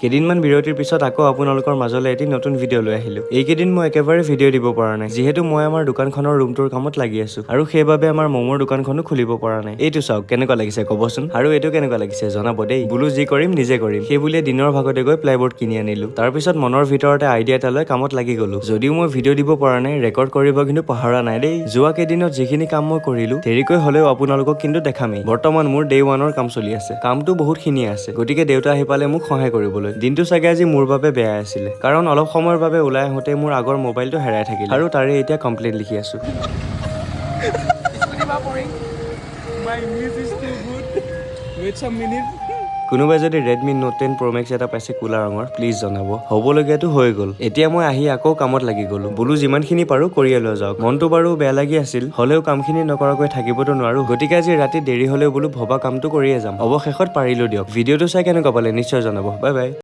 কেইদিনমান বিৰতিৰ পিছত আকৌ আপোনালোকৰ মাজলৈ এটি নতুন ভিডিঅ' লৈ আহিলো। এইকেইদিন মই একেবাৰে ভিডিঅ' দিব পৰা নাই, যিহেতু মই আমাৰ দোকানখনৰ ৰুমটোৰ কামত লাগি আছো আৰু সেইবাবে আমাৰ মমৰ দোকানখনো খুলিব পৰা নাই। এইটো চাওক কেনেকুৱা লাগিছে ক'বচোন, আৰু এইটো কেনেকুৱা লাগিছে জনাব দেই। বোলো যি কৰিম নিজে কৰিম, সেই বুলিয়ে দিনৰ ভাগতে গৈ প্লাইবৰ্ড কিনি আনিলো। তাৰ পিছত মনৰ ভিতৰতে আইডিয়া এটা লৈ কামত লাগি গলো। যদিও মই ভিডিঅ' দিব পৰা নাই, ৰেকৰ্ড কৰিব কিন্তু পাহৰা নাই দেই। যোৱা কেইদিনত যিখিনি কাম মই কৰিলো, দেৰিকৈ হলেও আপোনালোকক কিন্তু দেখামেই। বৰ্তমান মোৰ ডে 1ৰ কাম চলি আছে, কামটো বহুতখিনিয়ে আছে, গতিকে দেউতা আহি পালে মোক সহায় কৰিবলৈ। দিনটো চাগে আজি মোৰ বাবে বেয়া আছিলে, কাৰণ অলপ সময়ৰ বাবে ওলাই আহোঁতে মোৰ আগৰ মোবাইলটো হেৰাই থাকিল আৰু তাৰে এতিয়া কমপ্লেইন লিখি আছো। কোনোবাই যদি Redmi Note 10 Pro Max এটা পাইছে কোলা ৰঙৰ, প্লিজ জনাব। হ'বলগীয়াটো হৈ গ'ল, এতিয়া মই আহি আকৌ কামত লাগি গলো। বোলো যিমানখিনি পাৰো কৰিয়ে লৈ যাওক। মনটো বাৰু বেয়া লাগি আছিল, হ'লেও কামখিনি নকৰাকৈ থাকিবতো নোৱাৰো, গতিকে আজি ৰাতি দেৰি হ'লেও বোলো ভবা কামটো কৰিয়ে যাম। অৱশেষত পাৰিলো দিয়ক। ভিডিঅ'টো চাই কেনেকুৱা পালে নিশ্চয় জনাব। Bye bye.